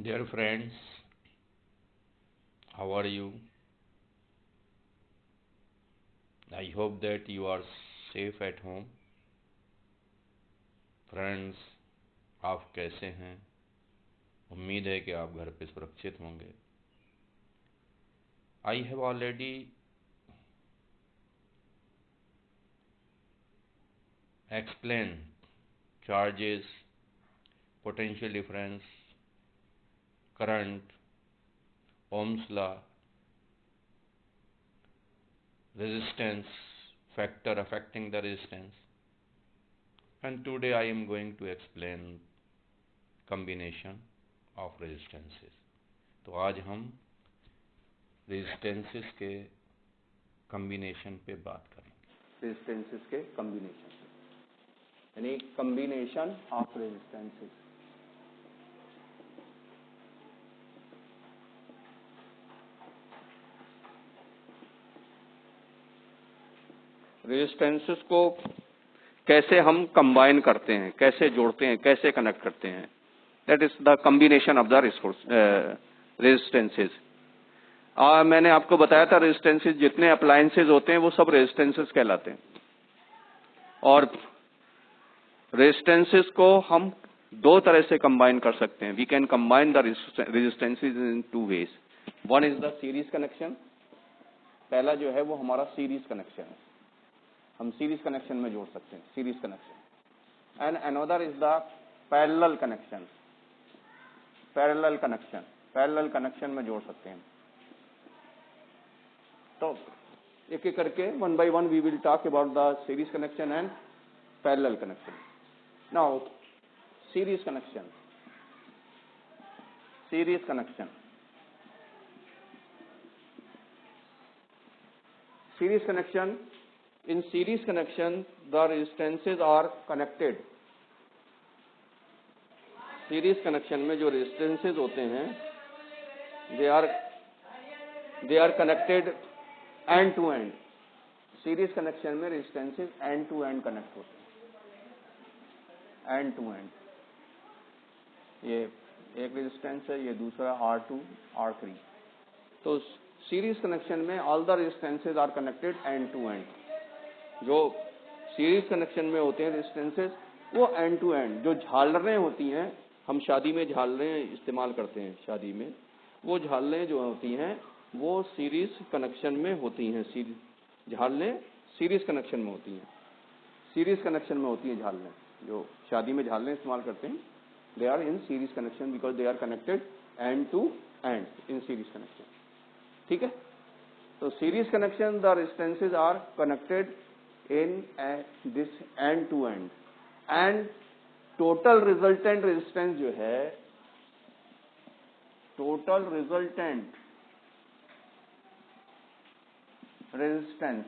Dear friends, how are you? I hope that you are safe at home. Friends, आप कैसे हैं? उम्मीद है कि आप घर पे सुरक्षित होंगे। I have already explained charges, potential difference, current, Ohm's law, resistance, factor affecting the resistance, and today I am going to explain combination of resistances. तो आज हम रेजिस्टेंसेस के कम्बिनेशन पे बात करेंगे। रेजिस्टेंसेस के कम्बिनेशन यानी कम्बिनेशन ऑफ रेजिस्टेंसेस। रेजिस्टेंसेस को कैसे हम कंबाइन करते हैं, कैसे जोड़ते हैं, कैसे कनेक्ट करते हैं, that is the combination of the resistances. मैंने आपको बताया था रेजिस्टेंसेस जितने अप्लायंसेस होते हैं वो सब रेजिस्टेंसेस कहलाते हैं। और रेजिस्टेंसेस को हम दो तरह से कंबाइन कर सकते हैं। We can combine the resistances in two ways. One is the series connection. पहला जो है वो हमारा सीरीज कनेक्शन है, हम सीरीज कनेक्शन में जोड़ सकते हैं, series connection. And another is the parallel connection. Parallel connection, parallel connection में जोड़ सकते हैं। तो एक एक करके one by one we will talk about the series connection and parallel connection. Now series connection, series connection, series connection. In series connection the resistances are connected. series connection में जो resistances होते हैं they are connected end to end. series connection में resistances end to end connect होते हैं, end to end। ये एक resistance है, ये दूसरा R2 R3। तो सीरीज कनेक्शन में all the resistances are connected end to end. जो सीरीज कनेक्शन में होते हैं रेजिस्टेंसेज वो एंड टू एंड। जो झालरें होती हैं, हम शादी में झालरें इस्तेमाल करते हैं, शादी में वो झालरें जो होती हैं वो सीरीज कनेक्शन में होती हैं। झालरें सीरीज कनेक्शन में होती हैं, सीरीज कनेक्शन में होती हैं झालरें। जो शादी में झालरें इस्तेमाल करते हैं they are in series connection because they are connected end to end in series connection. ठीक है। तो series connection the resistances are connected in this end to end and total resultant resistance जो है, total resultant resistance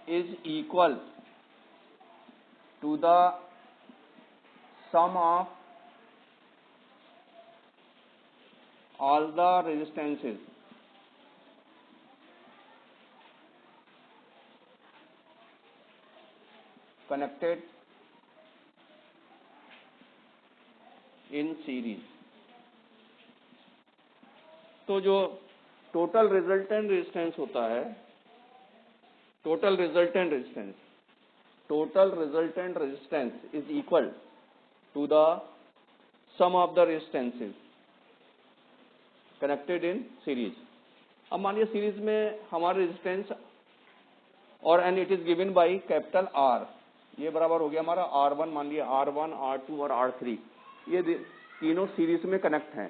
is equal to the sum of all the resistances connected in series। तो जो total resultant resistance होता है, total resultant resistance, total resultant resistance is equal to the sum of the resistances connected in series. अब मान लिया series में हमारा resistance और and it is given by capital R. ये बराबर हो गया हमारा R1, मान लिया R1 R2 और R3। ये तीनों सीरीज में कनेक्ट हैं।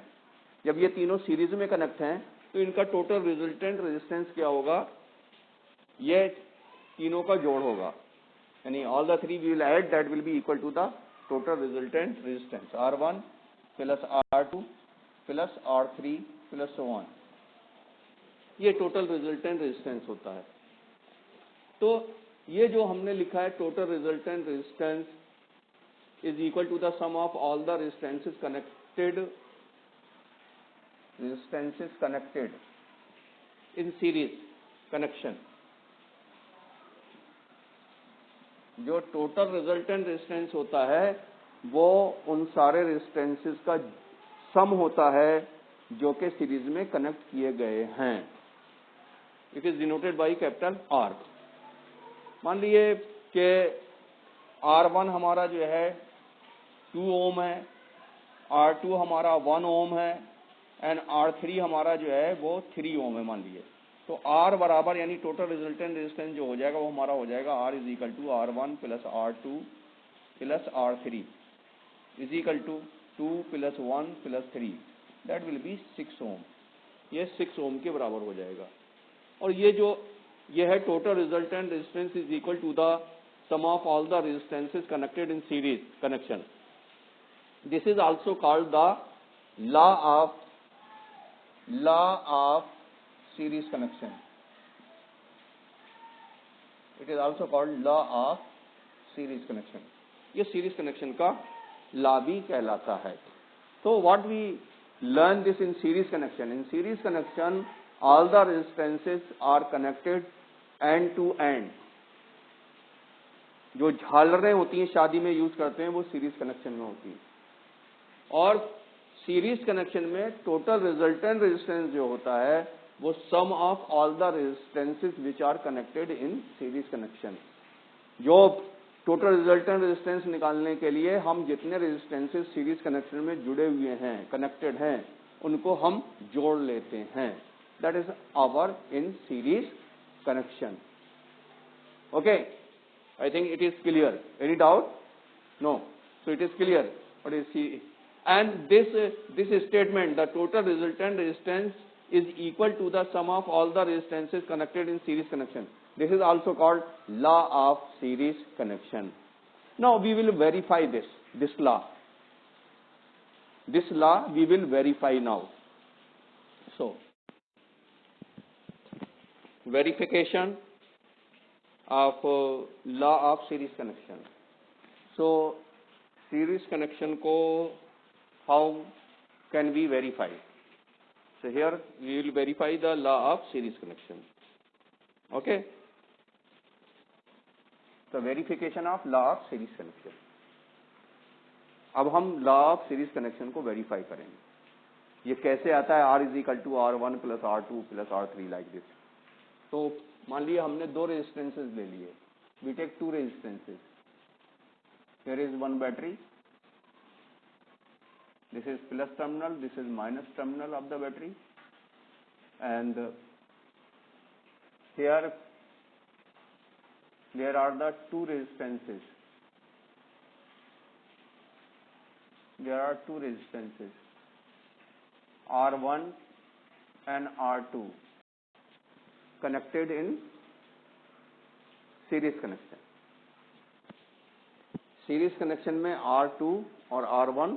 जब ये तीनों सीरीज में कनेक्ट हैं तो इनका टोटल रिजल्टेंट रेजिस्टेंस क्या होगा? ये तीनों का जोड़ होगा, यानी all the three we will add, that will be equal to the total resultant resistance R1 plus R2 plus R3 plus so on. ये टोटल रिजल्टेंट रेजिस्टेंस होता है। तो ये जो हमने लिखा है total resultant resistance is equal to the sum of all the resistances connected, resistances connected in series connection. जो टोटल रिजल्टेंट रेजिस्टेंस होता है वो उन सारे रेजिस्टेंसेस का सम होता है जो कि सीरीज में कनेक्ट किए गए हैं। It is denoted by capital R. मान लीजिए कि R1 हमारा जो है 2 ओम है, R2 हमारा 1 ओम है एंड R3 हमारा जो है वो 3 ओम है मान लीजिए। तो R बराबर यानी टोटल रिजल्टेंट रेजिस्टेंस जो हो जाएगा वो हमारा हो जाएगा R is equal to R1 plus R2 plus R3 is equal to 2 plus 1 plus 3, that will be 6 ohm. ये 6 ओम के बराबर हो जाएगा। और ये है total resultant resistance is equal to the sum of all the resistances connected in series connection. This is also called the law of series connection. It is also called law of series connection. ये series connection का law भी कहलाता है। So what we learn this in series connection? In series connection, all the resistances are connected end to end. जो झालरें होती हैं शादी में यूज करते हैं वो सीरीज कनेक्शन में होती हैं। और सीरीज कनेक्शन में टोटल रिजल्टेंट रेजिस्टेंस जो होता है वो sum of all the resistances which are connected in series connection. जो टोटल रिजल्टेंट रेजिस्टेंस निकालने के लिए हम जितने रेजिस्टेंसेस सीरीज कनेक्शन में जुड़े हुए हैं, कनेक्टेड हैं, उनको हम जोड़ लेते हैं। That is our in series connection. Okay, I think it is clear. Any doubt? No. So it is clear. What is he? And this statement, the total resultant resistance is equal to the sum of all the resistances connected in series connection. This is also called law of series connection. Now we will verify this law. This law we will verify now. So verification of law of series connection. So series connection को how can we verify? So here we will verify the law of series connection. Okay, the verification of law of series connection. अब हम law of series connection को verify करेंगे। ये कैसे आता है? R is equal to R1 plus R2 plus R3 like this. तो मान लिया हमने दो रेजिस्टेंसेस ले लिए। We take two resistances. Here is one battery, this is plus terminal, this is minus terminal of the battery, and here there are the two resistances. There are two resistances R1 and R2 connected in series connection. Series connection में R2 और R1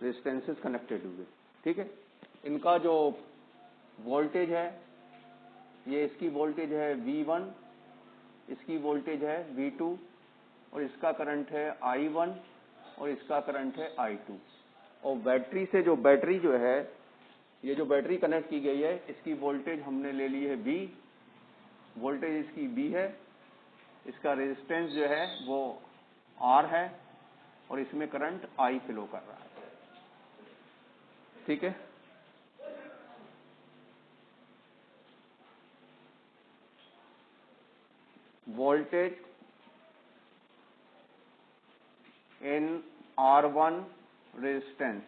resistances connected हुए। ठीक है, इनका जो voltage है, ये इसकी वोल्टेज है V1, इसकी वोल्टेज है V2, और इसका करंट है I1 और इसका करंट है I2। और बैटरी से बैटरी जो है, ये जो बैटरी कनेक्ट की गई है, इसकी वोल्टेज हमने ले ली है V, वोल्टेज इसकी V है, इसका रेजिस्टेंस जो है वो R है, और इसमें करंट I फ्लो कर रहा है। ठीक है, voltage in R1 resistance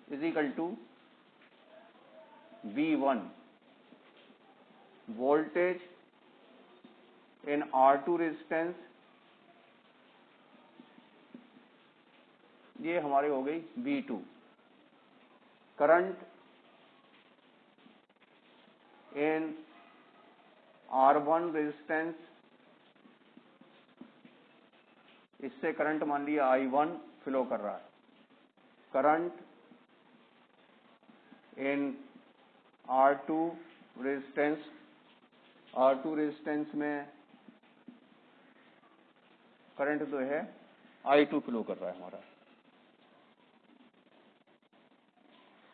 is equal to V1, voltage in R2 resistance, ये हमारी हो गई V2, current in R1 resistance, इससे करंट मान लिया I1 फ्लो कर रहा है, current in R2 resistance, R2 resistance में करंट जो है I2 फ्लो कर रहा है हमारा,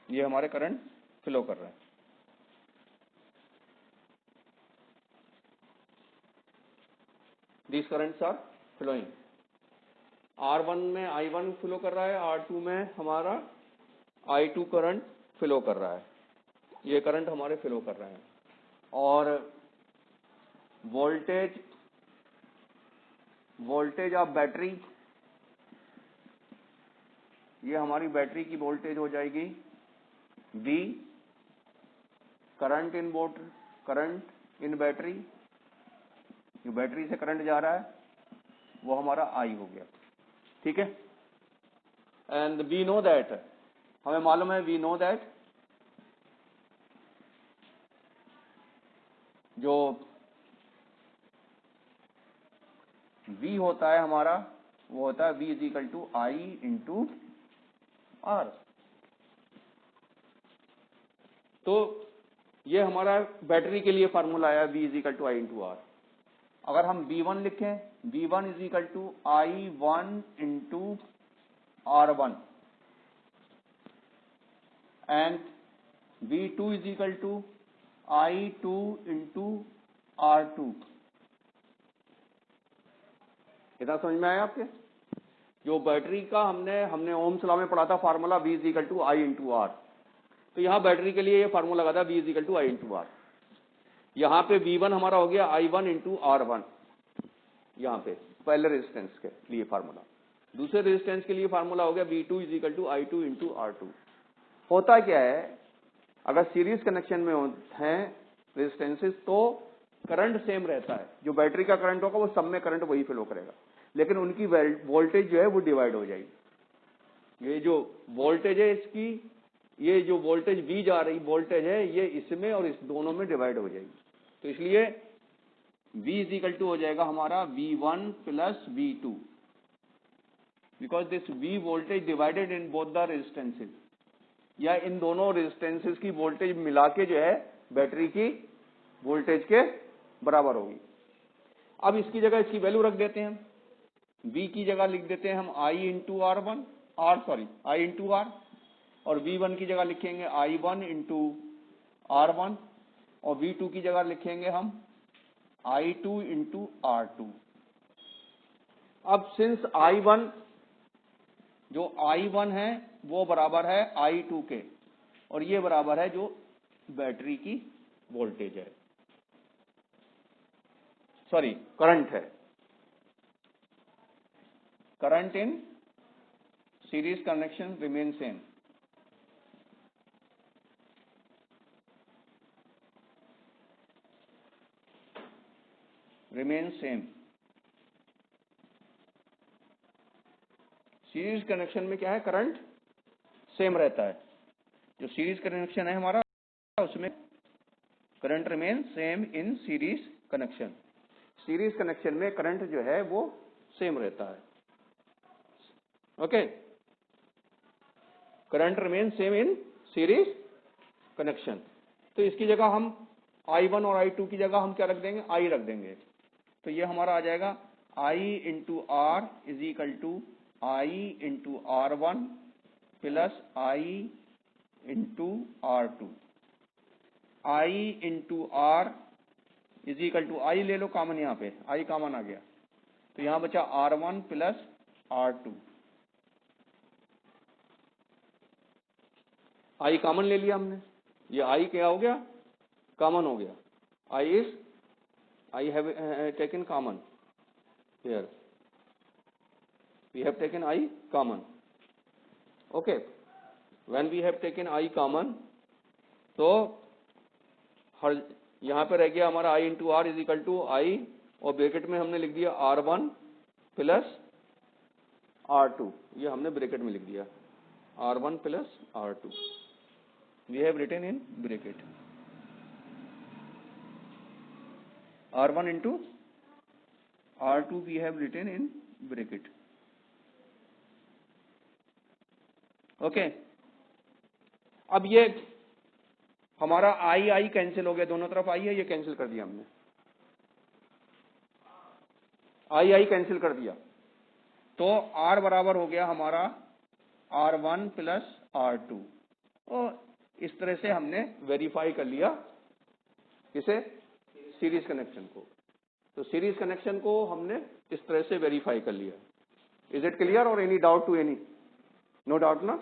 ये हमारे करंट फ्लो कर रहा है। These currents are flowing. R1 में I1 फ्लो कर रहा है, R2 में हमारा I2 करंट फ्लो कर रहा है, ये करंट हमारे फ्लो कर रहे हैं। और वोल्टेज ऑफ बैटरी, ये हमारी बैटरी की वोल्टेज हो जाएगी V, करंट इन बैटरी, जो बैटरी से करंट जा रहा है वो हमारा I हो गया, ठीक है। एंड वी नो दैट, हमें मालूम है, वी नो दैट जो V होता है हमारा, वो होता है V is equal to I into R। तो ये हमारा बैटरी के लिए फार्मूला आया, V is equal to I into R। अगर हम V1 लिखें, V1 is equal to I1 into R1 and V2 is equal to I2 into R2। इतना समझ में आया आपके? जो बैटरी का हमने ओम्स लॉ में पढ़ा था formula V is equal to I into R, तो यहाँ बैटरी के लिए ये फार्मूला लगा था V is equal to I into R। यहाँ पे V1 हमारा हो गया I1 इंटू R1, यहाँ पे पहले रेजिस्टेंस के लिए फार्मूला। दूसरे रेजिस्टेंस के लिए फार्मूला हो गया V2 is equal to I2 into R2। होता क्या है, अगर सीरीज कनेक्शन में हैं रेजिस्टेंसेस तो करंट सेम रहता है, जो बैटरी का करंट होगा वो सब में करंट वही फ्लो करेगा, लेकिन उनकी वोल्टेज जो है वो डिवाइड हो जाएगी। ये जो वोल्टेज है इसकी, ये जो वोल्टेज V जा रही वोल्टेज है, ये इसमें और इस दोनों में डिवाइड हो जाएगी। तो इसलिए V इज इक्वल टू हो जाएगा हमारा V1 plus V2, because this V voltage divided in both the resistances, या इन दोनों रेजिस्टेंसेस की वोल्टेज मिला के जो है बैटरी की वोल्टेज के बराबर होगी। अब इसकी जगह इसकी वैल्यू रख देते हैं, V की जगह लिख देते हैं हम I into I into R, और V1 की जगह लिखेंगे I1 इंटू R1, और V2 की जगह लिखेंगे हम I2 इंटू R2। अब सिंस I1 जो I1 है वो बराबर है I2 के, और ये बराबर है जो बैटरी की वोल्टेज है, सॉरी करंट है। Current in series connection remain same. Series connection में क्या है, करंट सेम रहता है। जो सीरीज कनेक्शन है हमारा उसमें current remain same in series connection. Series connection में करंट जो है वो सेम रहता है, okay. Current remain same in series connection. तो इसकी जगह हम I1 और I2 की जगह हम क्या रख देंगे, I रख देंगे। तो ये हमारा आ जाएगा I into R is equal to I into R1 plus I into R2। I into R is equal to, I ले लो कॉमन, यहाँ पे I कॉमन आ गया, तो यहाँ बचा R1 plus R2। I common ले लिया हमने, ये I क्या हो गया, कॉमन हो गया। I have taken common here, we have taken I common, okay। when we have taken I common, तो हर यहाँ पे रह गया हमारा I into R is equal to I, और ब्रैकेट में हमने लिख दिया R1 प्लस R2, ये हमने ब्रैकेट में लिख दिया R1 plus R2, we have written in bracket R1 into R2 we have written in bracket, okay। अब ये हमारा I कैंसिल हो गया, दोनों तरफ I है, ये कैंसिल कर दिया हमने, I कैंसिल कर दिया, तो R बराबर हो गया हमारा R1 प्लस R2। और इस तरह से हमने वेरीफाई कर लिया इसे, सीरीज कनेक्शन को। तो सीरीज कनेक्शन को हमने इस तरह से वेरीफाई कर लिया। इज इट क्लियर और any doubt to any? No doubt ना?